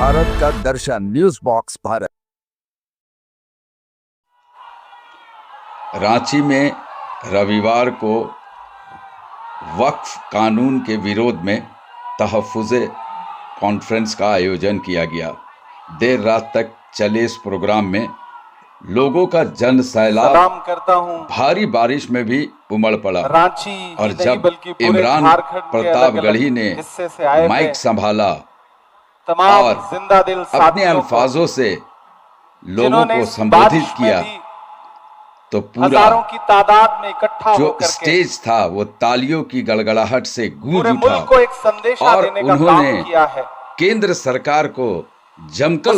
भारत का दर्शन news box Bharat. Ranchi में रविवार को वक्फ कानून के विरोध में तहफ़्फ़ुज़े कॉन्फ्रेंस का आयोजन किया गया। देर रात तक चले इस प्रोग्राम में लोगों का जन सैलाब करता हूं। भारी बारिश में भी उमड़ पड़ा रांची और जब इमरान प्रतापगढ़ी ने माइक संभाला और जिंदा दिल अपने अल्फाजों से लोगों को संबोधित किया तो पूरा की तादाद में इकट्ठा जो स्टेज था वो तालियों की गड़गड़ाहट से गूंज उठा को एक संदेश और उन्होंने केंद्र सरकार को जमकर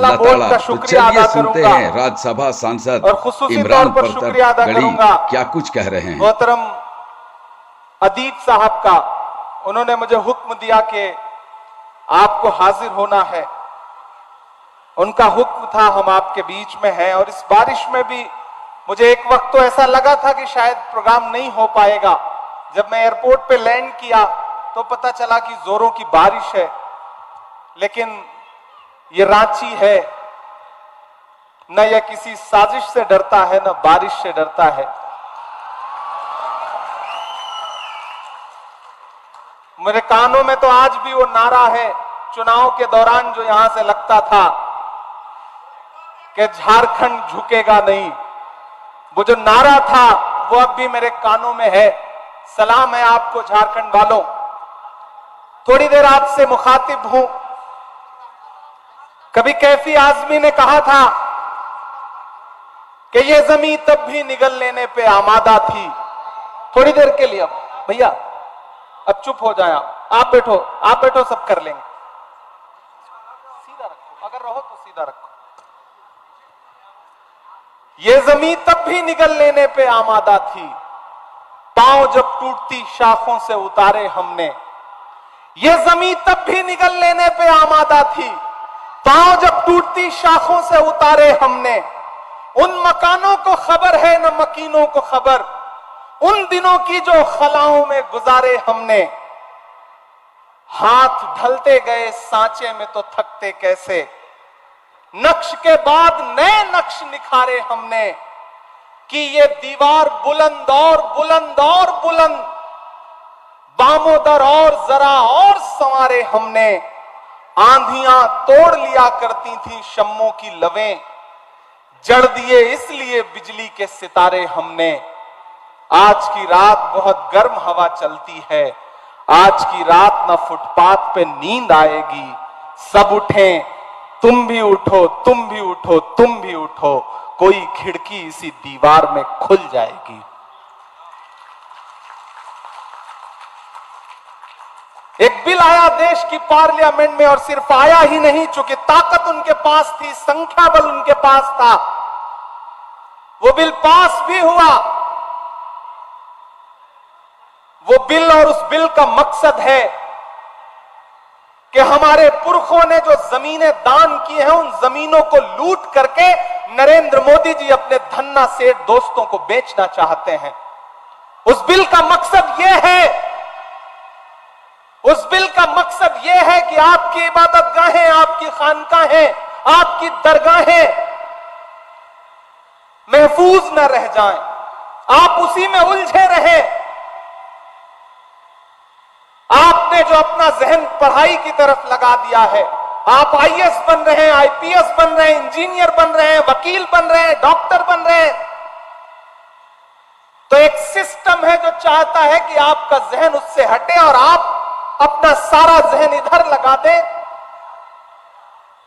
लताड़ा। तो चलिए सुनते हैं राज्यसभा सांसद इमरान प्रतापगढ़ी क्या कुछ कह रहे हैं। मोहतरम अदीब साहब का उन्होंने मुझे हुक्म दिया कि आपको हाजिर होना है। उनका हुक्म था, हम आपके बीच में हैं। और इस बारिश में भी मुझे एक वक्त तो ऐसा लगा था कि शायद प्रोग्राम नहीं हो पाएगा। जब मैं एयरपोर्ट पे लैंड किया तो पता चला कि जोरों की बारिश है, लेकिन ये रांची है, न यह किसी साजिश से डरता है न बारिश से डरता है। मेरे कानों में तो आज भी वो नारा है चुनाव के दौरान जो यहां से लगता था कि झारखंड झुकेगा नहीं। वो जो नारा था वो अब भी मेरे कानों में है। सलाम है आपको झारखंड वालों। थोड़ी देर आपसे मुखातिब हूं। कभी कैफी आजमी ने कहा था कि ये जमीन तब भी निगल लेने पे आमादा थी। थोड़ी देर के लिए अब भैया अब चुप हो जाए, आप बैठो, सब कर लेंगे। सीधा रखो, अगर रहो तो सीधा रखो। ये जमीन तब भी निगल लेने पे आमादा थी, पांव जब टूटती शाखों से उतारे हमने। ये जमीन तब भी निगल लेने पे आमादा थी, पांव जब टूटती शाखों से उतारे हमने। उन मकानों को खबर है न मकीनों को खबर, उन दिनों की जो खलाओं में गुजारे हमने। हाथ ढलते गए सांचे में तो थकते कैसे, नक्श के बाद नए नक्श निखारे हमने। कि ये दीवार बुलंद और बुलंद और बुलंद, बामोदर और जरा और संवारे हमने। आंधियां तोड़ लिया करती थी शम्मों की लवें, जड़ दिए इसलिए बिजली के सितारे हमने। आज की रात बहुत गर्म हवा चलती है, आज की रात न फुटपाथ पे नींद आएगी। सब उठें, तुम भी उठो, तुम भी उठो, तुम भी उठो, कोई खिड़की इसी दीवार में खुल जाएगी। एक बिल आया देश की पार्लियामेंट में, और सिर्फ आया ही नहीं, चूंकि ताकत उनके पास थी, संख्या बल उनके पास था, वो बिल पास भी हुआ। वो बिल और उस बिल का मकसद है कि हमारे पुरखों ने जो जमीनें दान की हैं, उन जमीनों को लूट करके नरेंद्र मोदी जी अपने धन्ना सेठ दोस्तों को बेचना चाहते हैं। उस बिल का मकसद यह है, उस बिल का मकसद यह है कि आपकी इबादतगाहें, आपकी खानकाहें, आपकी दरगाहें महफूज न रह जाएं, आप उसी में उलझे रहें। आपने जो अपना जहन पढ़ाई की तरफ लगा दिया है, आप आईएएस बन रहे हैं, आईपीएस बन रहे हैं, इंजीनियर बन रहे हैं, वकील बन रहे हैं, डॉक्टर बन रहे हैं, तो एक सिस्टम है जो चाहता है कि आपका जहन उससे हटे और आप अपना सारा जहन इधर लगा दें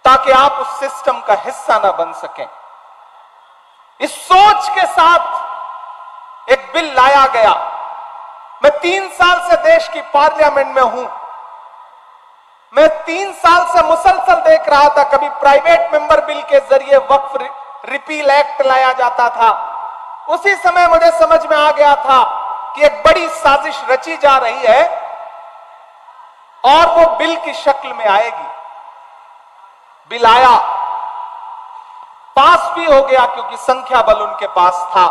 ताकि आप उस सिस्टम का हिस्सा ना बन सकें। इस सोच के साथ एक बिल लाया गया। मैं 3 साल से देश की पार्लियामेंट में हूं। मैं 3 साल से मुसलसल देख रहा था, कभी प्राइवेट मेंबर बिल के जरिए वक्फ रिपील एक्ट लाया जाता था। उसी समय मुझे समझ में आ गया था कि एक बड़ी साजिश रची जा रही है और वो बिल की शक्ल में आएगी। बिल आया, पास भी हो गया क्योंकि संख्या बल उनके पास था।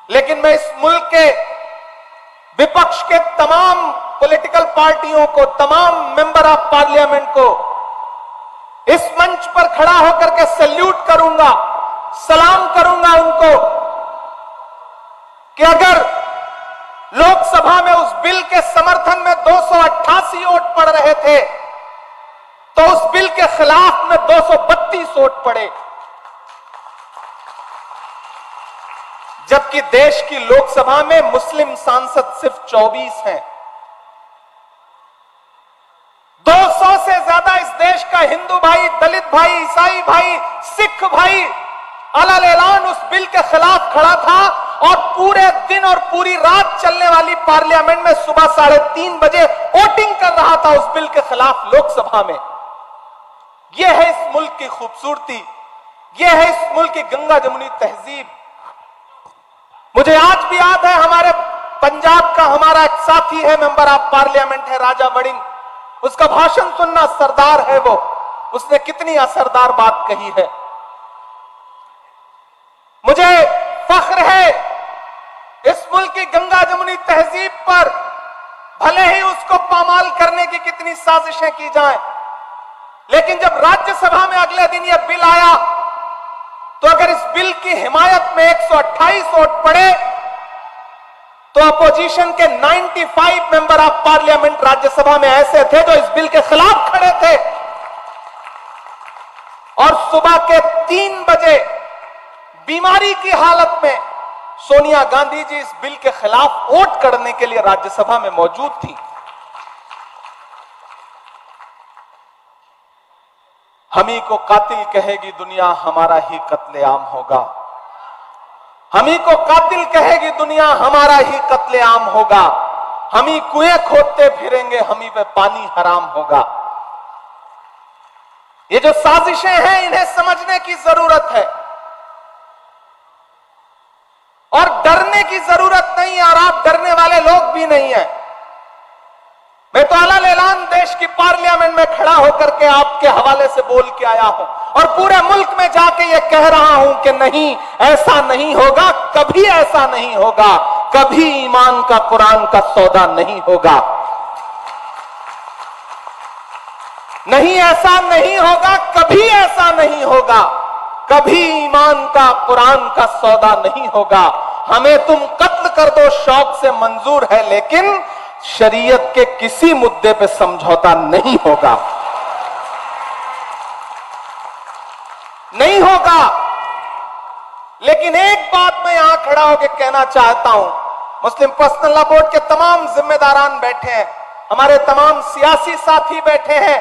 लेकिन मैं इस मुल्क के विपक्ष के तमाम पॉलिटिकल पार्टियों को, तमाम मेंबर ऑफ पार्लियामेंट को इस मंच पर खड़ा होकर के सैल्यूट करूंगा, सलाम करूंगा उनको कि अगर लोकसभा में उस बिल के समर्थन में 288 वोट पड़ रहे थे तो उस बिल के खिलाफ में 232 वोट पड़े, जबकि देश की लोकसभा में मुस्लिम सांसद सिर्फ 24 हैं। 200 से ज्यादा इस देश का हिंदू भाई, दलित भाई, ईसाई भाई, सिख भाई अलग ऐलान उस बिल के खिलाफ खड़ा था और पूरे दिन और पूरी रात चलने वाली पार्लियामेंट में सुबह 3:30 बजे वोटिंग कर रहा था उस बिल के खिलाफ लोकसभा में। यह है इस मुल्क की खूबसूरती, यह है इस मुल्क की गंगा जमुनी तहजीब। मुझे आज भी याद है, हमारे पंजाब का हमारा एक साथी है, मेंबर ऑफ पार्लियामेंट है, राजा वड़िंग, उसका भाषण सुनना, सरदार है वो, उसने कितनी असरदार बात कही है। मुझे फख्र है इस मुल्क की गंगा जमुनी तहजीब पर, भले ही उसको पामाल करने की कितनी साजिशें की जाएं, लेकिन जब राज्यसभा में अगले दिन यह बिल आया तो अगर इस बिल की हिमायत में 128 वोट पड़े तो अपोजिशन के 95 मेंबर ऑफ पार्लियामेंट राज्यसभा में ऐसे थे जो इस बिल के खिलाफ खड़े थे। और सुबह के 3 बजे बीमारी की हालत में सोनिया गांधी जी इस बिल के खिलाफ वोट करने के लिए राज्यसभा में मौजूद थी। हमी को कातिल कहेगी दुनिया, हमारा ही कत्लेआम होगा। हमी को कातिल कहेगी दुनिया, हमारा ही कत्लेआम होगा। हमी कुएं खोदते फिरेंगे, हमी पे पानी हराम होगा। ये जो साजिशें हैं इन्हें समझने की जरूरत है और डरने की जरूरत नहीं है, और आप डरने वाले लोग भी नहीं है। मैं तो अलग ऐलान देश की पार्लियामेंट में खड़ा होकर के आपके हवाले से बोल के आया हूं और पूरे मुल्क में जाके ये कह रहा हूं कि नहीं, ऐसा नहीं होगा, कभी ऐसा नहीं होगा, कभी ईमान का, कुरान का सौदा नहीं होगा। नहीं, ऐसा नहीं होगा, कभी ऐसा नहीं होगा, कभी ईमान का, कुरान का सौदा नहीं होगा। हमें तुम कत्ल कर दो शौक से मंजूर है, लेकिन शरीयत के किसी मुद्दे पे समझौता नहीं होगा, नहीं होगा। लेकिन एक बात मैं यहां खड़ा होकर कहना चाहता हूं, मुस्लिम पर्सनल लॉ बोर्ड के तमाम जिम्मेदारान बैठे हैं, हमारे तमाम सियासी साथी बैठे हैं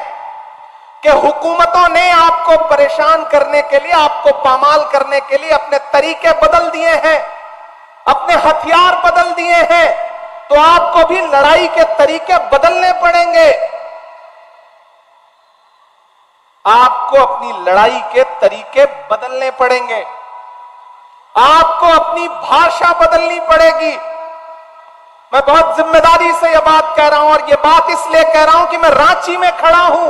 कि हुकूमतों ने आपको परेशान करने के लिए, आपको पामाल करने के लिए अपने तरीके बदल दिए हैं, अपने हथियार बदल दिए हैं, तो आपको भी लड़ाई के तरीके बदलने पड़ेंगे। आपको अपनी लड़ाई के तरीके बदलने पड़ेंगे, आपको अपनी भाषा बदलनी पड़ेगी। मैं बहुत जिम्मेदारी से यह बात कह रहा हूं और यह बात इसलिए कह रहा हूं कि मैं रांची में खड़ा हूं।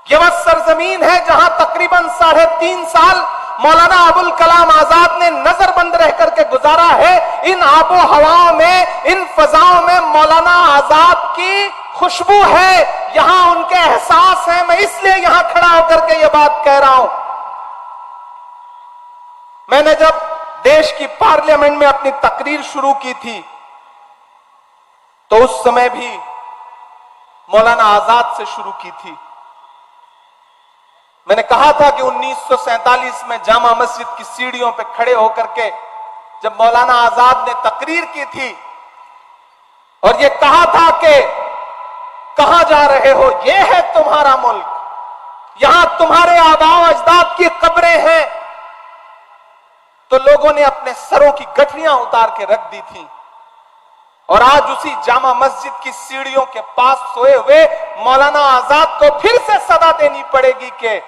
यह वह सरजमीन है जहां तकरीबन 3.5 साल मौलाना अबुल कलाम आजाद ने नजरबंद रह करके गुजारा है। इन आबो हवाओं में, इन फजाओं में मौलाना आजाद की खुशबू है, यहां उनके एहसास हैं। मैं इसलिए यहां खड़ा होकर के यह बात कह रहा हूं। मैंने जब देश की पार्लियामेंट में अपनी तकरीर शुरू की थी तो उस समय भी मौलाना आजाद से शुरू की थी। मैंने कहा था कि 1947 में जामा मस्जिद की सीढ़ियों पर खड़े होकर के जब मौलाना आजाद ने तकरीर की थी और ये कहा था कि कहां जा रहे हो, ये है तुम्हारा मुल्क, यहां तुम्हारे आबाओ अजदाद की कब्रें हैं, तो लोगों ने अपने सरों की गठरियां उतार के रख दी थी। और आज उसी जामा मस्जिद की सीढ़ियों के पास सोए हुए मौलाना आजाद को फिर से सदा देनी पड़ेगी कि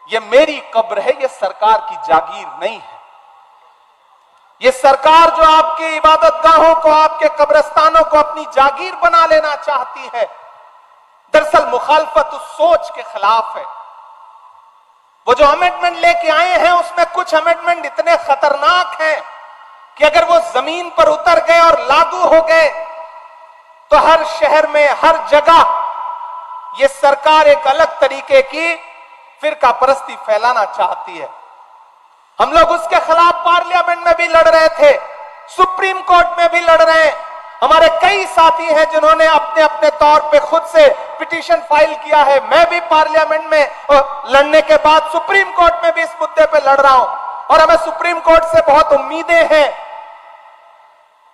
ये मेरी कब्र है, ये सरकार की जागीर नहीं है। ये सरकार जो आपकी इबादत गाहों को, आपके कब्रिस्तानों को अपनी जागीर बना लेना चाहती है, दरअसल मुखालफत उस सोच के खिलाफ है। वो जो अमेंडमेंट लेके आए हैं उसमें कुछ अमेंडमेंट इतने खतरनाक हैं कि अगर वो जमीन पर उतर गए और लागू हो गए तो हर शहर में, हर जगह ये सरकार एक अलग तरीके की फिरका परस्ती फैलाना चाहती है। हम लोग उसके खिलाफ पार्लियामेंट में भी लड़ रहे थे, सुप्रीम कोर्ट में भी लड़ रहे हैं। हमारे कई साथी हैं जिन्होंने अपने अपने तौर पे खुद से पिटीशन फाइल किया है। मैं भी पार्लियामेंट में लड़ने के बाद सुप्रीम कोर्ट में भी इस मुद्दे पे लड़ रहा हूं, और हमें सुप्रीम कोर्ट से बहुत उम्मीदें हैं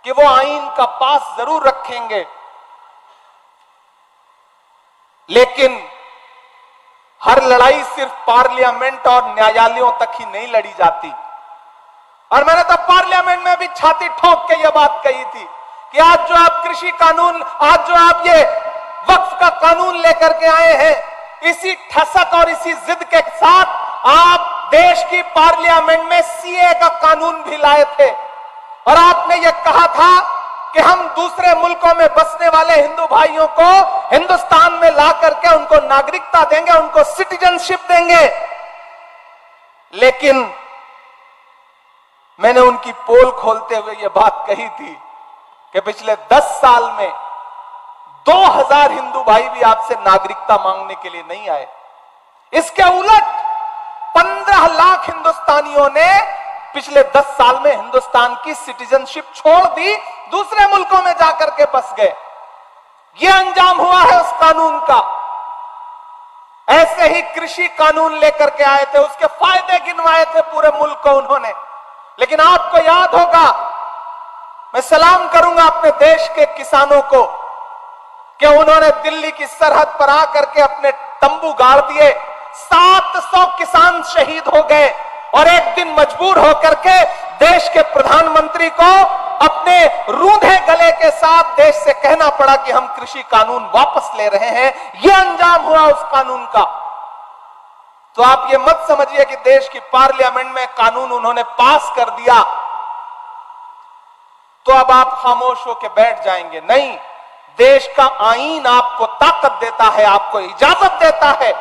कि वो आईन का पास जरूर रखेंगे। लेकिन हर लड़ाई सिर्फ पार्लियामेंट और न्यायालयों तक ही नहीं लड़ी जाती। और मैंने तो पार्लियामेंट में भी छाती ठोक के यह बात कही थी कि आज जो आप कृषि कानून, आज जो आप ये वक्फ का कानून लेकर के आए हैं, इसी ठसक और इसी जिद के साथ आप देश की पार्लियामेंट में सीए का कानून भी लाए थे। और आपने ये कहा था कि हम दूसरे मुल्कों में बसने वाले हिंदू भाइयों को हिंदुस्तान में ला करके उनको नागरिकता देंगे, उनको सिटीजनशिप देंगे। लेकिन मैंने उनकी पोल खोलते हुए यह बात कही थी कि पिछले 10 साल में 2000 हिंदू भाई भी आपसे नागरिकता मांगने के लिए नहीं आए। इसके उलट 15 लाख हिंदुस्तानियों ने पिछले 10 साल में हिंदुस्तान की सिटीजनशिप छोड़ दी, दूसरे मुल्कों में जाकर के बस गए। यह अंजाम हुआ है उस कानून का। ऐसे ही कृषि कानून लेकर के आए थे, उसके फायदे गिनवाए थे पूरे मुल्क को उन्होंने। लेकिन आपको याद होगा, मैं सलाम करूंगा अपने देश के किसानों को कि उन्होंने दिल्ली की सरहद पर आकर के अपने तंबू गाड़ दिए। 700 किसान शहीद हो गए और एक दिन मजबूर होकर के देश के प्रधानमंत्री को अपने रूंधे गले के साथ देश से कहना पड़ा कि हम कृषि कानून वापस ले रहे हैं। यह अंजाम हुआ उस कानून का। तो आप ये मत समझिए कि देश की पार्लियामेंट में कानून उन्होंने पास कर दिया तो अब आप खामोश होकर बैठ जाएंगे। नहीं, देश का आईन आपको ताकत देता है, आपको इजाजत देता है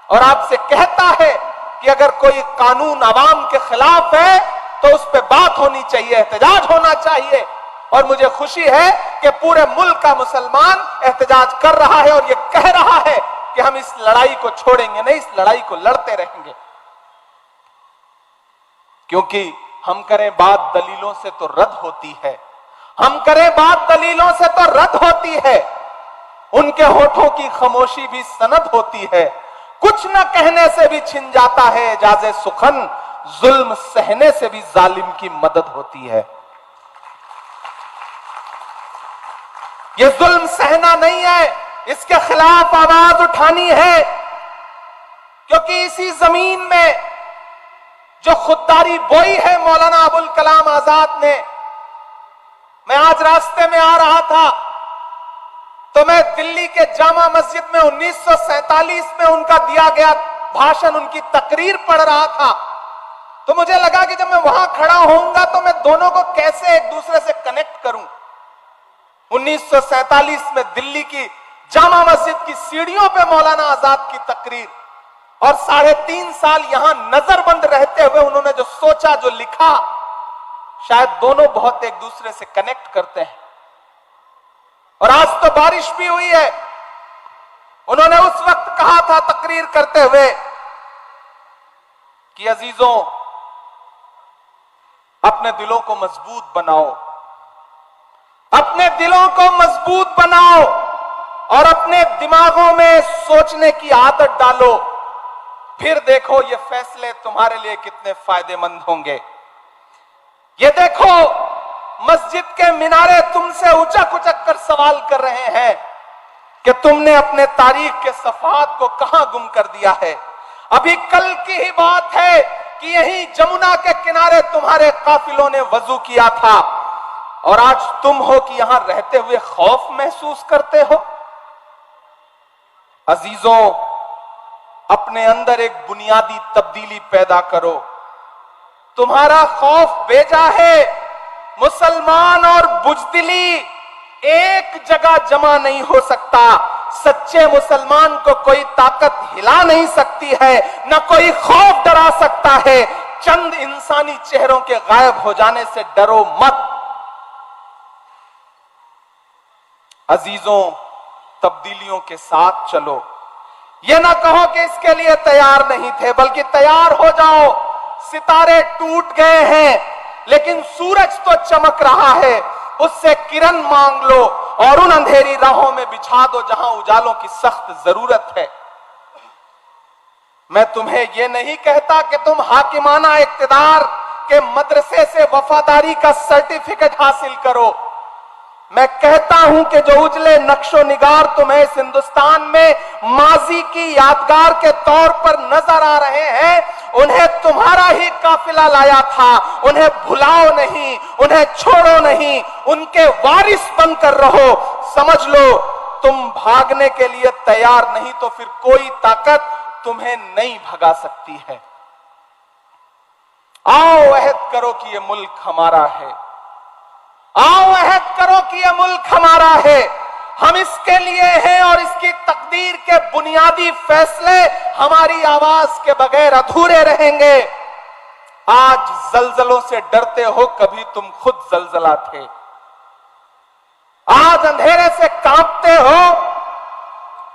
और आपसे कहता है कि अगर कोई कानून आवाम के खिलाफ है तो उस पर बात होनी चाहिए, एहतजाज होना चाहिए। और मुझे खुशी है कि पूरे मुल्क का मुसलमान एहतजाज कर रहा है और ये कह रहा है कि हम इस लड़ाई को छोड़ेंगे नहीं, इस लड़ाई को लड़ते रहेंगे। क्योंकि हम करें बात दलीलों से तो रद्द होती है, हम करें बात दलीलों से तो रद्द होती है। उनके होठों की खामोशी भी सनद होती है। कुछ न कहने से भी छिन जाता है एजाज़े सुखन, जुल्म सहने से भी जालिम की मदद होती है। ये जुल्म सहना नहीं है, इसके खिलाफ आवाज उठानी है। क्योंकि इसी जमीन में जो खुददारी बोई है मौलाना अबुल कलाम आजाद ने। मैं आज रास्ते में आ रहा था तो मैं दिल्ली के जामा मस्जिद में 1947 में उनका दिया गया भाषण, उनकी तकरीर पढ़ रहा था। तो मुझे लगा कि जब मैं वहां खड़ा होऊंगा तो मैं दोनों को कैसे एक दूसरे से कनेक्ट करूं। 1947 में दिल्ली की जामा मस्जिद की सीढ़ियों पे मौलाना आजाद की तकरीर, और 3.5 साल यहां नजरबंद रहते हुए उन्होंने जो सोचा, जो लिखा, शायद दोनों बहुत एक दूसरे से कनेक्ट करते हैं। और आज तो बारिश भी हुई है। उन्होंने उस वक्त कहा था तकरीर करते हुए कि अजीजों, अपने दिलों को मजबूत बनाओ, अपने दिलों को मजबूत बनाओ और अपने दिमागों में सोचने की आदत डालो। फिर देखो ये फैसले तुम्हारे लिए कितने फायदेमंद होंगे। ये देखो, मस्जिद के मिनारे तुमसे उचक उचक कर सवाल कर रहे हैं कि तुमने अपने तारीख के सफात को कहां गुम कर दिया है। अभी कल की ही बात है कि यही जमुना के किनारे तुम्हारे काफिलों ने वजू किया था और आज तुम हो कि यहां रहते हुए खौफ महसूस करते हो। अजीजों, अपने अंदर एक बुनियादी तब्दीली पैदा करो। तुम्हारा खौफ बेजा है। मुसलमान और बुजदिली एक जगह जमा नहीं हो सकता। सच्चे मुसलमान को कोई ताकत हिला नहीं सकती है, न कोई खौफ डरा सकता है। चंद इंसानी चेहरों के गायब हो जाने से डरो मत। अजीजों, तब्दीलियों के साथ चलो। ये ना कहो कि इसके लिए तैयार नहीं थे, बल्कि तैयार हो जाओ। सितारे टूट गए हैं लेकिन सूरज तो चमक रहा है, उससे किरण मांग लो और उन अंधेरी राहों में बिछा दो जहां उजालों की सख्त जरूरत है। मैं तुम्हें यह नहीं कहता कि तुम हाकिमाना इक्तिदार के मदरसे से वफादारी का सर्टिफिकेट हासिल करो। मैं कहता हूं कि जो उजले नक्शो निगार तुम्हें इस हिंदुस्तान में माजी की यादगार के तौर पर नजर आ रहे हैं, उन्हें तुम्हारा ही काफिला लाया था। उन्हें भुलाओ नहीं, उन्हें छोड़ो नहीं, उनके वारिस बनकर रहो। समझ लो, तुम भागने के लिए तैयार नहीं तो फिर कोई ताकत तुम्हें नहीं भगा सकती है। आओ अहद करो कि यह मुल्क हमारा है। आओ अहद करो कि यह मुल्क हमारा है। हम इसके लिए हैं और इसकी तकदीर के बुनियादी फैसले हमारी आवाज के बगैर अधूरे रहेंगे। आज जलजलों से डरते हो, कभी तुम खुद जलजला थे। आज अंधेरे से कांपते हो,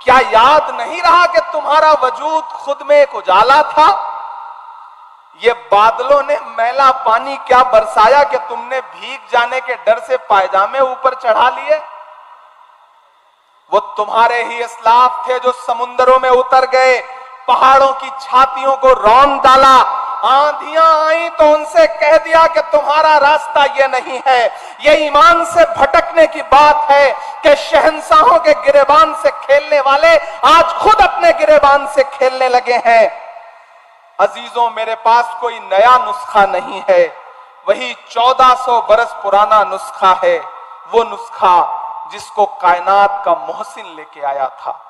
क्या याद नहीं रहा कि तुम्हारा वजूद खुद में एक उजाला था? ये बादलों ने मैला पानी क्या बरसाया कि तुमने भीग जाने के डर से पायजामे ऊपर चढ़ा लिए? वो तुम्हारे ही इस्लाफ थे जो समुद्रों में उतर गए, पहाड़ों की छातियों को रौंद डाला। आंधियां आई तो उनसे कह दिया कि तुम्हारा रास्ता ये नहीं है। ये ईमान से भटकने की बात है कि शहंशाहों के गिरेबान से खेलने वाले आज खुद अपने गिरेबान से खेलने लगे हैं। अजीजों, मेरे पास कोई नया नुस्खा नहीं है, वही 1400 बरस पुराना नुस्खा है। वो नुस्खा जिसको कायनात का मोहसिन लेके आया था।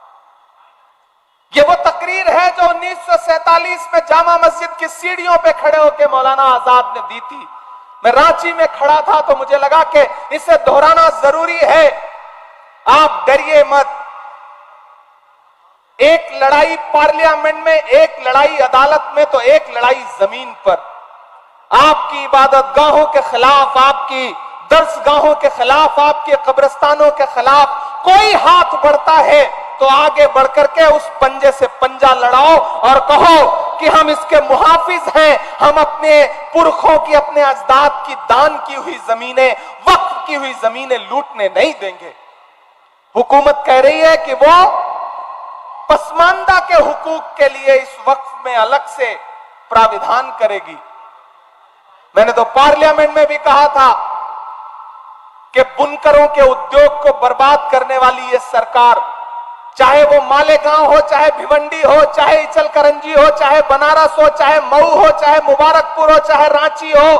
ये वो तकरीर है जो 1947 में जामा मस्जिद की सीढ़ियों पे खड़े होकर मौलाना आजाद ने दी थी। मैं रांची में खड़ा था तो मुझे लगा कि इसे दोहराना जरूरी है। आप डरिए मत। एक लड़ाई पार्लियामेंट में, एक लड़ाई अदालत में, तो एक लड़ाई जमीन पर। आपकी इबादतगाहों के खिलाफ, आपकी दर्सगाहों के खिलाफ, आपके कब्रिस्तानों के खिलाफ कोई हाथ बढ़ता है तो आगे बढ़कर के उस पंजे से पंजा लड़ाओ और कहो कि हम इसके मुहाफिज हैं। हम अपने पुरखों की, अपने अजदाद की दान की हुई जमीनें, वक्फ की हुई जमीनें लूटने नहीं देंगे। हुकूमत कह रही है कि वो पसमानदा के हुकूक के लिए इस वक्फ में अलग से प्राविधान करेगी। मैंने तो पार्लियामेंट में भी कहा था कि बुनकरों के उद्योग को बर्बाद करने वाली ये सरकार, चाहे वो मालेगांव हो, चाहे भिवंडी हो, चाहे इचलकरंजी हो, चाहे बनारस हो, चाहे मऊ हो, चाहे मुबारकपुर हो, चाहे रांची हो,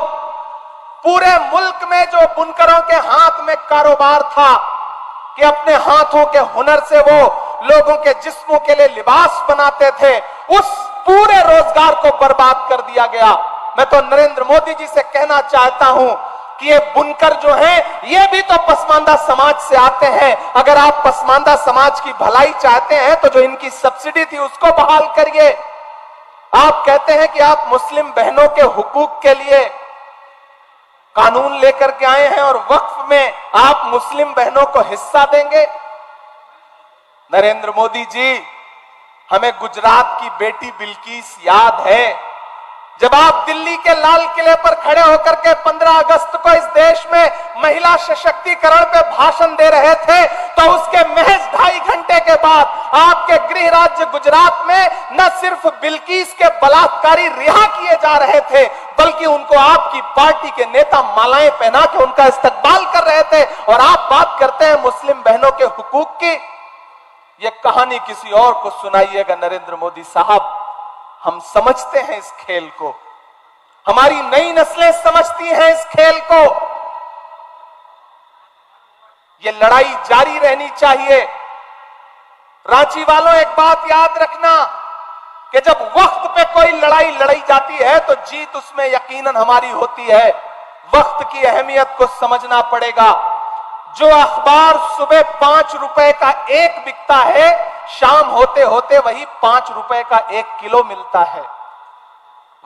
पूरे मुल्क में जो बुनकरों के हाथ में कारोबार था कि अपने हाथों के हुनर से वो लोगों के जिस्मों के लिए लिबास बनाते थे, उस पूरे रोजगार को बर्बाद कर दिया गया। मैं तो नरेंद्र मोदी जी से कहना चाहता हूं कि ये बुनकर जो हैं, ये भी तो पसमानदा समाज से आते हैं। अगर आप पसमानदा समाज की भलाई चाहते हैं तो जो इनकी सब्सिडी थी उसको बहाल करिए। आप कहते हैं कि आप मुस्लिम बहनों के हुकूक के लिए कानून लेकर के आए हैं और वक्फ में आप मुस्लिम बहनों को हिस्सा देंगे। नरेंद्र मोदी जी, हमें गुजरात की बेटी बिल्किस याद है। जब आप दिल्ली के लाल किले पर खड़े होकर के 15 अगस्त को इस देश में महिला सशक्तिकरण पे भाषण दे रहे थे तो उसके महज 2.5 घंटे के बाद आपके गृह राज्य गुजरात में न सिर्फ बिल्किस के बलात्कारी रिहा किए जा रहे थे, बल्कि उनको आपकी पार्टी के नेता मालाएं पहना के उनका इस्तकबाल कर रहे थे। और आप बात करते हैं मुस्लिम बहनों के हुकूक की। यह कहानी किसी और को सुनाइएगा नरेंद्र मोदी साहब। हम समझते हैं इस खेल को, हमारी नई नस्लें समझती हैं इस खेल को। यह लड़ाई जारी रहनी चाहिए। रांची वालों, एक बात याद रखना कि जब वक्त पे कोई लड़ाई लड़ी जाती है तो जीत उसमें यकीनन हमारी होती है। वक्त की अहमियत को समझना पड़ेगा। जो अखबार सुबह 5 रुपए का एक बिकता है, शाम होते होते वही 5 रुपए का 1 किलो मिलता है।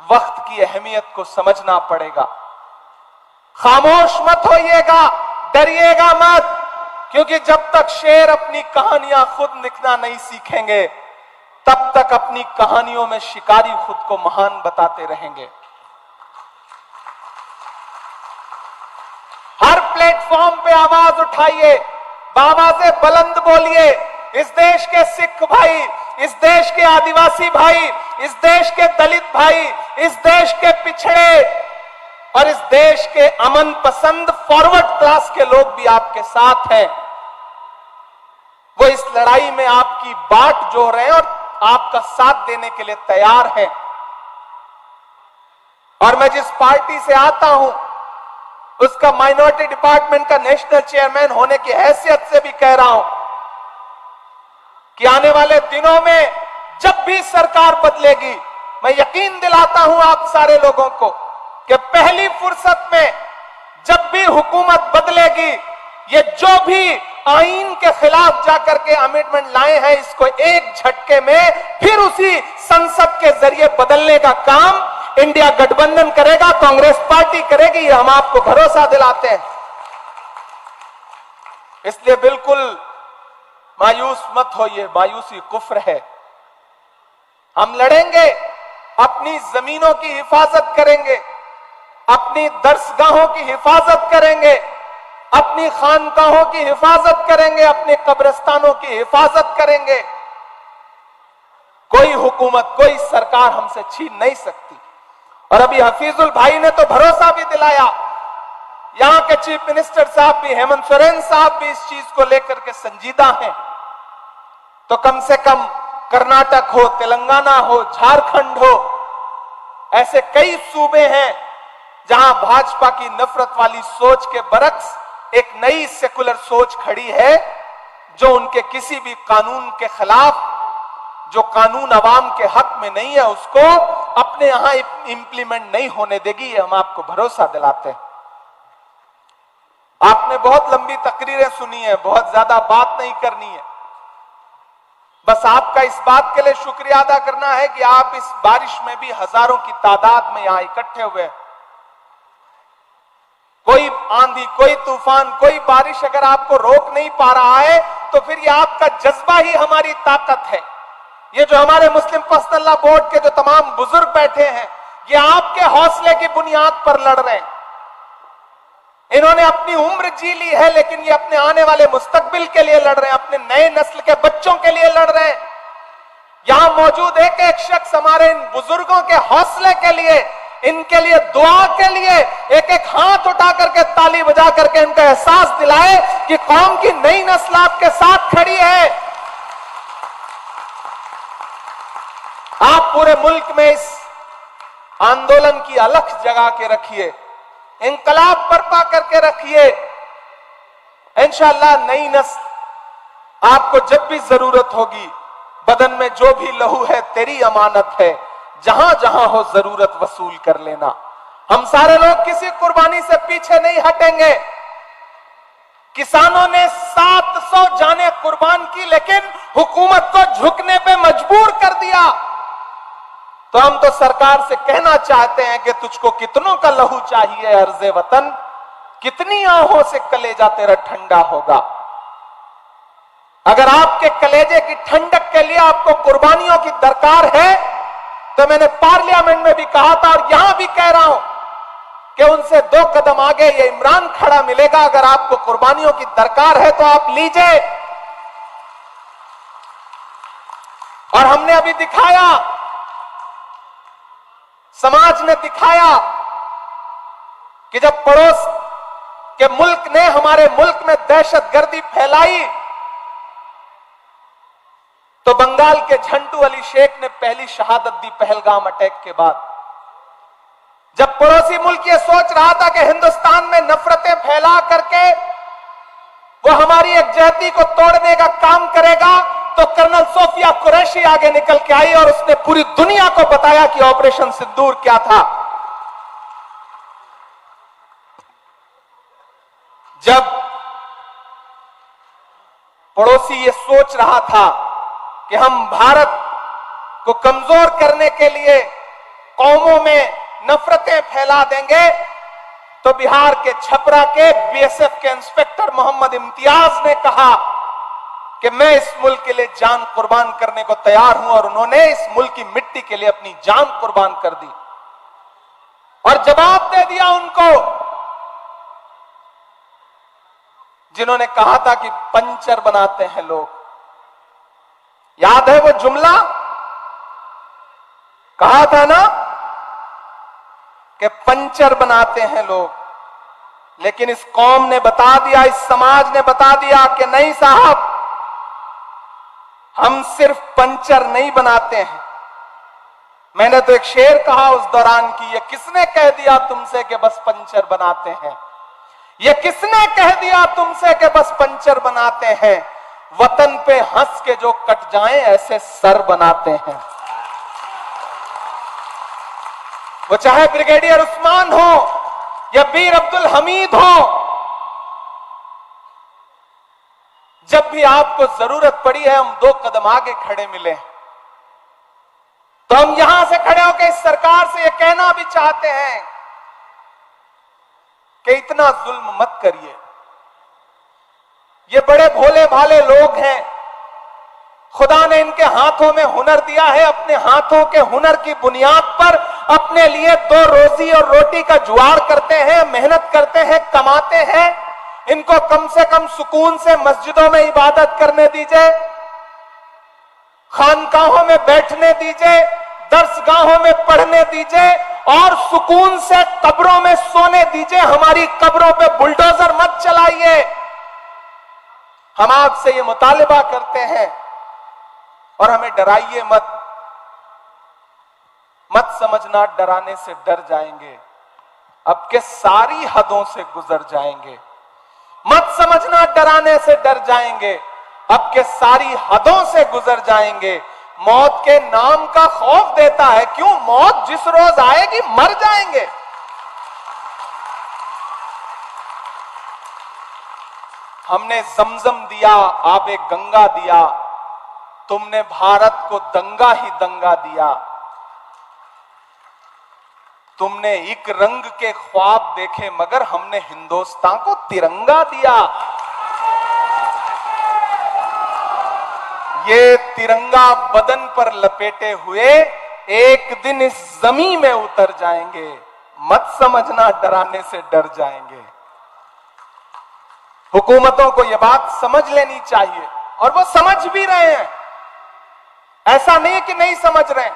वक्त की अहमियत को समझना पड़ेगा। खामोश मत होइएगा, डरिएगा मत। क्योंकि जब तक शेर अपनी कहानियां खुद लिखना नहीं सीखेंगे, तब तक अपनी कहानियों में शिकारी खुद को महान बताते रहेंगे। हर प्लेटफॉर्म पे आवाज उठाइए, आवाजें बुलंद बोलिए। इस देश के सिख भाई, इस देश के आदिवासी भाई, इस देश के दलित भाई, इस देश के पिछड़े और इस देश के अमन पसंद फॉरवर्ड क्लास के लोग भी आपके साथ हैं। वो इस लड़ाई में आपकी बाट जोड़ रहे हैं और आपका साथ देने के लिए तैयार हैं। और मैं जिस पार्टी से आता हूं, उसका माइनॉरिटी डिपार्टमेंट का नेशनल चेयरमैन होने की हैसियत से भी कह रहा हूं कि आने वाले दिनों में जब भी सरकार बदलेगी, मैं यकीन दिलाता हूं आप सारे लोगों को कि पहली फुर्सत में जब भी हुकूमत बदलेगी, ये जो भी आईन के खिलाफ जाकर के अमेंडमेंट लाए हैं, इसको एक झटके में फिर उसी संसद के जरिए बदलने का काम इंडिया गठबंधन करेगा, कांग्रेस पार्टी करेगी, ये हम आपको भरोसा दिलाते हैं। इसलिए बिल्कुल मायूस मत होइए, मायूसी कुफ्र है। हम लड़ेंगे, अपनी जमीनों की हिफाजत करेंगे, अपनी दरसगाहों की हिफाजत करेंगे, अपनी खानकाहों की हिफाजत करेंगे, अपने कब्रिस्तानों की हिफाजत करेंगे। कोई हुकूमत, कोई सरकार हमसे छीन नहीं सकती। और अभी हफीजुल भाई ने तो भरोसा भी दिलाया, यहां के चीफ मिनिस्टर साहब भी, हेमंत सोरेन साहब भी इस चीज को लेकर के संजीदा हैं। तो कम से कम कर्नाटक हो, तेलंगाना हो, झारखंड हो, ऐसे कई सूबे हैं जहां भाजपा की नफरत वाली सोच के बरक्स एक नई सेकुलर सोच खड़ी है, जो उनके किसी भी कानून के खिलाफ, जो कानून अवाम के हक में नहीं है, उसको अपने यहां इंप्लीमेंट नहीं होने देगी। ये हम आपको भरोसा दिलाते हैं। आपने बहुत लंबी तकरीरें सुनी है, बहुत ज्यादा बात नहीं करनी है। बस आपका इस बात के लिए शुक्रिया अदा करना है कि आप इस बारिश में भी हजारों की तादाद में यहां इकट्ठे हुए। कोई आंधी, कोई तूफान, कोई बारिश अगर आपको रोक नहीं पा रहा है, तो फिर ये आपका जज्बा ही हमारी ताकत है। ये जो हमारे मुस्लिम पर्सनल लॉ बोर्ड के जो तमाम बुजुर्ग बैठे हैं, ये आपके हौसले की बुनियाद पर लड़ रहे हैं। इन्होंने अपनी उम्र जी ली है, लेकिन ये अपने आने वाले मुस्तकबिल के लिए लड़ रहे हैं, अपने नए नस्ल के बच्चों के लिए लड़ रहे हैं। यहां मौजूद एक एक शख्स हमारे इन बुजुर्गों के हौसले के लिए, इनके लिए दुआ के लिए एक एक हाथ उठा करके, ताली बजा करके इनका एहसास दिलाए कि कौम की नई नस्ल आपके साथ खड़ी है। आप पूरे मुल्क में इस आंदोलन की अलख जगा के रखिए, इंकलाब बर्पा करके रखिए। इंशाअल्लाह नई नस्ल आपको जब भी जरूरत होगी, बदन में जो भी लहू है तेरी अमानत है, जहां जहां हो जरूरत वसूल कर लेना। हम सारे लोग किसी कुर्बानी से पीछे नहीं हटेंगे। किसानों ने 700 जानें कुर्बान की, लेकिन हुकूमत को झुकने पे मजबूर कर दिया। तो हम तो सरकार से कहना चाहते हैं कि तुझको कितनों का लहू चाहिए अर्ज़े वतन, कितनी आहों से कलेजा तेरा ठंडा होगा। अगर आपके कलेजे की ठंडक के लिए आपको कुर्बानियों की दरकार है, तो मैंने पार्लियामेंट में भी कहा था और यहां भी कह रहा हूं कि उनसे 2 कदम आगे ये इमरान खड़ा मिलेगा। अगर आपको कुर्बानियों की दरकार है तो आप लीजिए। और हमने अभी दिखाया, समाज ने दिखाया कि जब पड़ोस के मुल्क ने हमारे मुल्क में दहशतगर्दी फैलाई, तो बंगाल के झंटू अली शेख ने पहली शहादत दी पहलगाम अटैक के बाद। जब पड़ोसी मुल्क ये सोच रहा था कि हिंदुस्तान में नफरतें फैला करके वो हमारी एकजहती को तोड़ने का काम करेगा, तो कर्नल सोफिया कुरैशी आगे निकल के आई और उसने पूरी दुनिया को बताया कि ऑपरेशन सिंदूर क्या था। जब पड़ोसी ये सोच रहा था कि हम भारत को कमजोर करने के लिए कौमों में नफरतें फैला देंगे, तो बिहार के छपरा के बीएसएफ के इंस्पेक्टर मोहम्मद इम्तियाज ने कहा कि मैं इस मुल्क के लिए जान कुर्बान करने को तैयार हूं, और उन्होंने इस मुल्क की मिट्टी के लिए अपनी जान कुर्बान कर दी और जवाब दे दिया उनको जिन्होंने कहा था कि पंचर बनाते हैं लोग। याद है वो जुमला? कहा था ना कि पंचर बनाते हैं लोग, लेकिन इस कौम ने बता दिया, इस समाज ने बता दिया कि नहीं साहब, हम सिर्फ पंचर नहीं बनाते हैं। मैंने तो एक शेर कहा उस दौरान की, ये किसने कह दिया तुमसे कि बस पंचर बनाते हैं? ये किसने कह दिया तुमसे कि बस पंचर बनाते हैं? वतन पे हंस के जो कट जाएं ऐसे सर बनाते हैं। वो चाहे ब्रिगेडियर उस्मान हो या वीर अब्दुल हमीद हो, जब भी आपको जरूरत पड़ी है हम 2 कदम आगे खड़े मिले, तो हम यहां से खड़े होकर इस सरकार से यह कहना भी चाहते हैं कि इतना जुल्म मत करिए। ये बड़े भोले भाले लोग हैं, खुदा ने इनके हाथों में हुनर दिया है, अपने हाथों के हुनर की बुनियाद पर अपने लिए 2 रोजी और रोटी का जुगाड़ करते हैं, मेहनत करते हैं, कमाते हैं। इनको कम से कम सुकून से मस्जिदों में इबादत करने दीजिए, खानकाहों में बैठने दीजिए, दर्सगाहों में पढ़ने दीजिए और सुकून से कब्रों में सोने दीजिए। हमारी कब्रों पे बुलडोजर मत चलाइए। हम आपसे ये मुतालिबा करते हैं और हमें डराइए मत। मत समझना डराने से डर जाएंगे, अब के सारी हदों से गुजर जाएंगे। मत समझना डराने से डर जाएंगे, अब के सारी हदों से गुजर जाएंगे। मौत के नाम का खौफ देता है क्यों? मौत जिस रोज आएगी मर जाएंगे। हमने जमजम दिया, आबे गंगा दिया, तुमने भारत को दंगा ही दंगा दिया। तुमने एक रंग के ख्वाब देखे मगर हमने हिंदुस्तान को तिरंगा दिया। ये तिरंगा बदन पर लपेटे हुए एक दिन इस जमीन में उतर जाएंगे। मत समझना डराने से डर जाएंगे। हुकूमतों को यह बात समझ लेनी चाहिए और वो समझ भी रहे हैं, ऐसा नहीं कि नहीं समझ रहे।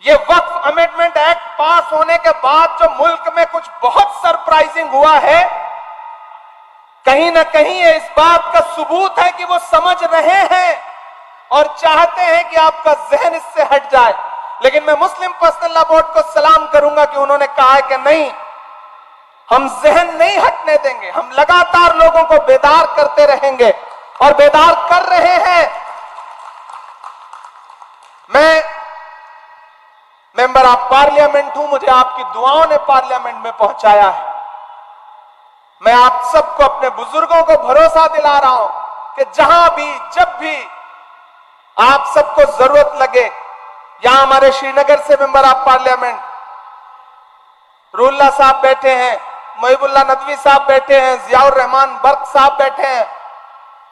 ये वक्फ अमेंडमेंट एक्ट पास होने के बाद जो मुल्क में कुछ बहुत सरप्राइजिंग हुआ है, कहीं ना कहीं ये इस बात का सबूत है कि वो समझ रहे हैं और चाहते हैं कि आपका जहन इससे हट जाए। लेकिन मैं मुस्लिम पर्सनल लॉ बोर्ड को सलाम करूंगा कि उन्होंने कहा है कि नहीं, हम जहन नहीं हटने देंगे, हम लगातार लोगों को बेदार करते रहेंगे और बेदार कर रहे हैं। मैं मेंबर ऑफ पार्लियामेंट हूं, मुझे आपकी दुआओं ने पार्लियामेंट में पहुंचाया है। मैं आप सबको, अपने बुजुर्गों को भरोसा दिला रहा हूं कि जहां भी जब भी आप सबको जरूरत लगे, यहां हमारे श्रीनगर से मेंबर ऑफ पार्लियामेंट रुल्ला साहब बैठे हैं, मुहिबुल्लाह नदवी साहब बैठे हैं, जियाउर रहमान बर्क साहब बैठे हैं,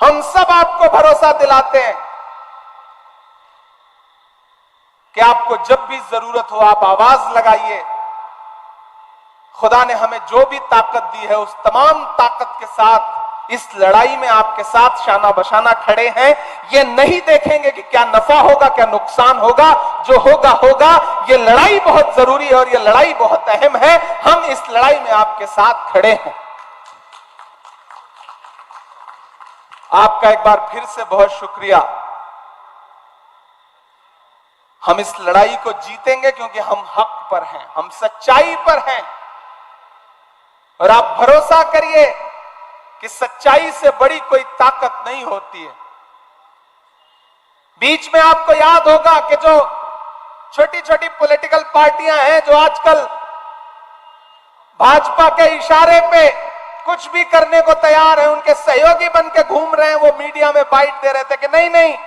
हम सब आपको भरोसा दिलाते हैं कि आपको जब भी जरूरत हो आप आवाज लगाइए। खुदा ने हमें जो भी ताकत दी है उस तमाम ताकत के साथ इस लड़ाई में आपके साथ शाना बशाना खड़े हैं। ये नहीं देखेंगे कि क्या नफा होगा क्या नुकसान होगा, जो होगा होगा। ये लड़ाई बहुत जरूरी है और ये लड़ाई बहुत अहम है। हम इस लड़ाई में आपके साथ खड़े हैं। आपका एक बार फिर से बहुत शुक्रिया। हम इस लड़ाई को जीतेंगे क्योंकि हम हक पर हैं, हम सच्चाई पर हैं। और आप भरोसा करिए कि सच्चाई से बड़ी कोई ताकत नहीं होती है। बीच में आपको याद होगा कि जो छोटी छोटी पॉलिटिकल पार्टियां हैं जो आजकल भाजपा के इशारे पे कुछ भी करने को तैयार है, उनके सहयोगी बन के घूम रहे हैं, वो मीडिया में बाइट दे रहे थे कि नहीं नहीं,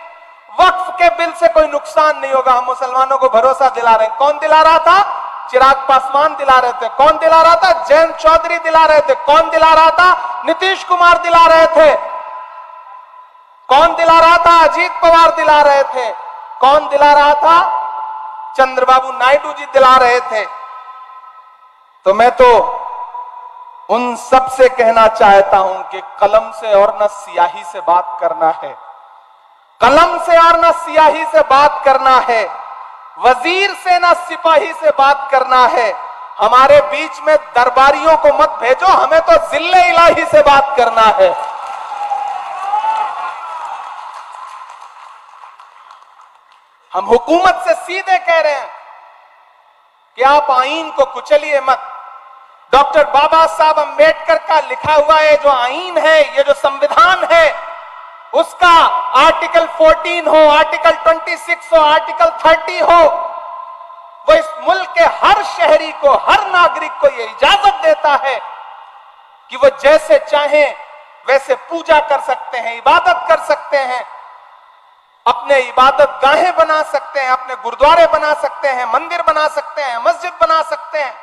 वक्फ के बिल से कोई नुकसान नहीं होगा, हम मुसलमानों को भरोसा दिला रहे हैं। कौन दिला रहा था? चिराग पासवान दिला रहे थे। कौन दिला रहा था? जयंत चौधरी दिला रहे थे। कौन दिला रहा था? नीतीश कुमार दिला रहे थे। कौन दिला रहा था? अजीत पवार दिला रहे थे। कौन दिला रहा था? चंद्रबाबू नायडू जी दिला रहे थे। तो मैं तो उन सब से कहना चाहता हूं कि कलम से और न स्याही से बात करना है, कलम से और न स्याही से बात करना है, वजीर से न सिपाही से बात करना है। हमारे बीच में दरबारियों को मत भेजो, हमें तो जिल्ले इलाही से बात करना है। हम हुकूमत से सीधे कह रहे हैं कि आप आईन को कुचलिए मत। डॉक्टर बाबा साहब अंबेडकर का लिखा हुआ ये जो आईन है, ये जो संविधान है, उसका आर्टिकल 14 हो, आर्टिकल 26 हो, आर्टिकल 30 हो, वो इस मुल्क के हर शहरी को, हर नागरिक को यह इजाजत देता है कि वो जैसे चाहें वैसे पूजा कर सकते हैं, इबादत कर सकते हैं, अपने इबादत गाहें बना सकते हैं, अपने गुरुद्वारे बना सकते हैं, मंदिर बना सकते हैं, मस्जिद बना सकते हैं।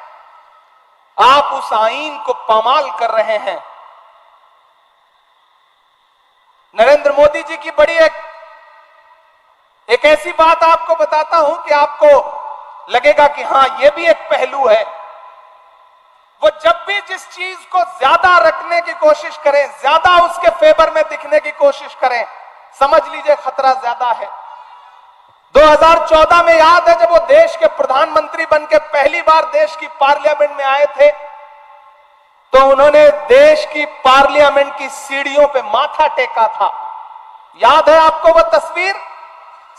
आप उस आईन को पामाल कर रहे हैं। नरेंद्र मोदी जी की बड़ी एक ऐसी बात आपको बताता हूं कि आपको लगेगा कि हां यह भी एक पहलू है। वो जब भी जिस चीज को ज्यादा रखने की कोशिश करें, ज्यादा उसके फेवर में दिखने की कोशिश करें, समझ लीजिए खतरा ज्यादा है। 2014 में याद है जब वो देश के प्रधानमंत्री बनकर पहली बार देश की पार्लियामेंट में आए थे, तो उन्होंने देश की पार्लियामेंट की सीढ़ियों पे माथा टेका था। याद है आपको वो तस्वीर?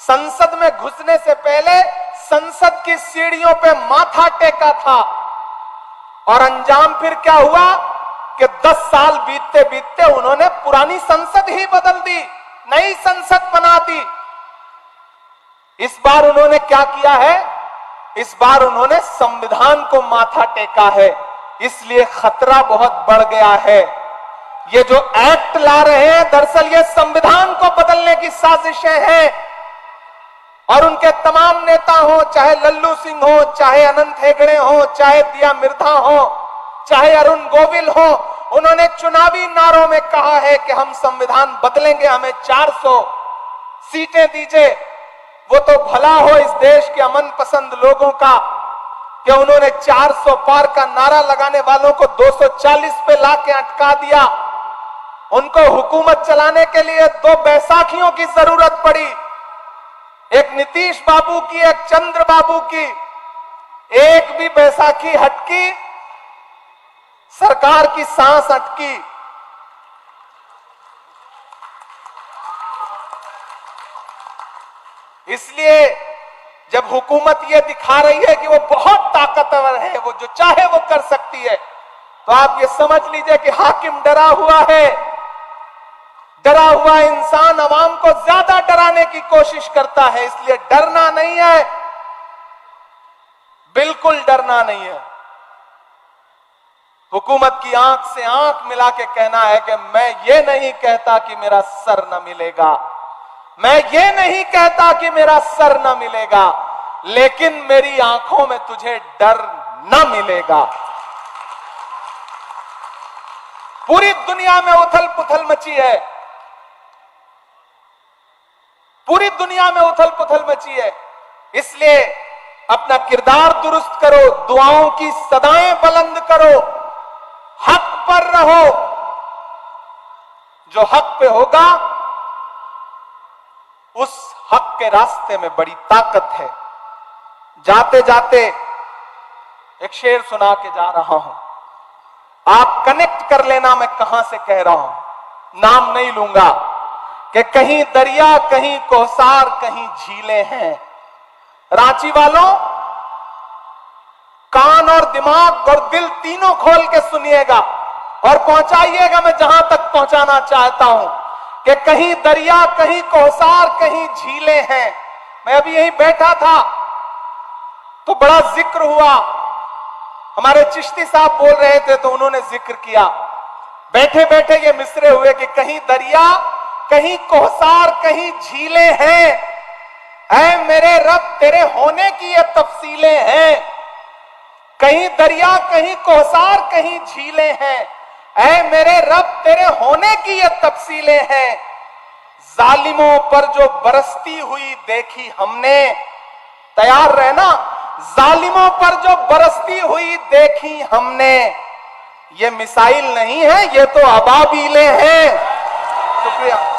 संसद में घुसने से पहले संसद की सीढ़ियों पे माथा टेका था। और अंजाम फिर क्या हुआ कि 10 साल बीतते बीतते उन्होंने पुरानी संसद ही बदल दी, नई संसद बना दी। इस बार उन्होंने क्या किया है? इस बार उन्होंने संविधान को माथा टेका है। इसलिए खतरा बहुत बढ़ गया है। ये जो एक्ट ला रहे हैं, दरअसल ये संविधान को बदलने की साजिशें हैं। और उनके तमाम नेता हो, चाहे लल्लू सिंह हो, चाहे अनंत हेगड़े हो, चाहे दिया मिर्धा हो, चाहे अरुण गोविल हो, उन्होंने चुनावी नारों में कहा है कि हम संविधान बदलेंगे, हमें 400 सीटें दीजिए। वो तो भला हो इस देश के अमन पसंद लोगों का कि उन्होंने 400 पार का नारा लगाने वालों को 240 पे लाके अटका दिया। उनको हुकूमत चलाने के लिए 2 बैसाखियों की जरूरत पड़ी, एक नीतीश बाबू की, एक चंद्र बाबू की। एक भी बैसाखी हटकी, सरकार की सांस अटकी। इसलिए जब हुकूमत ये दिखा रही है कि वो बहुत ताकतवर है, वो जो चाहे वो कर सकती है, तो आप ये समझ लीजिए कि हाकिम डरा हुआ है। डरा हुआ इंसान अवाम को ज्यादा डराने की कोशिश करता है। इसलिए डरना नहीं है, बिल्कुल डरना नहीं है। हुकूमत की आंख से आंख मिला के कहना है कि मैं ये नहीं कहता कि मेरा सर न मिलेगा, मैं ये नहीं कहता कि मेरा सर न मिलेगा, लेकिन मेरी आंखों में तुझे डर न मिलेगा। पूरी दुनिया में उथल पुथल मची है, पूरी दुनिया में उथल पुथल मची है। इसलिए अपना किरदार दुरुस्त करो, दुआओं की सदाएं बुलंद करो, हक पर रहो। जो हक पे होगा उस हक के रास्ते में बड़ी ताकत है। जाते जाते एक शेर सुना के जा रहा हूं, आप कनेक्ट कर लेना मैं कहां से कह रहा हूं। नाम नहीं लूंगा कि कहीं दरिया, कहीं कोसार, कहीं झीलें हैं। रांची वालों, कान और दिमाग और दिल तीनों खोल के सुनिएगा और पहुंचाइएगा मैं जहां तक पहुंचाना चाहता हूं कि कहीं दरिया, कहीं कोसार, कहीं झीलें हैं। मैं अभी यहीं बैठा था तो बड़ा जिक्र हुआ, हमारे चिश्ती साहब बोल रहे थे तो उन्होंने जिक्र किया। बैठे बैठे ये मिसरे हुए कि कहीं दरिया, कहीं कोसार, कहीं झीलें हैं। ऐ मेरे रब, तेरे होने की ये तफसीलें हैं। कहीं दरिया, कहीं कोहसार, कहीं झीलें हैं। ऐ मेरे रब, तेरे होने की ये तफसीलें हैं। जालिमों पर जो बरसती हुई देखी हमने, तैयार रहना, जालिमों पर जो बरसती हुई देखी हमने, ये मिसाइल नहीं है, ये तो अबाबीलें हैं। शुक्रिया।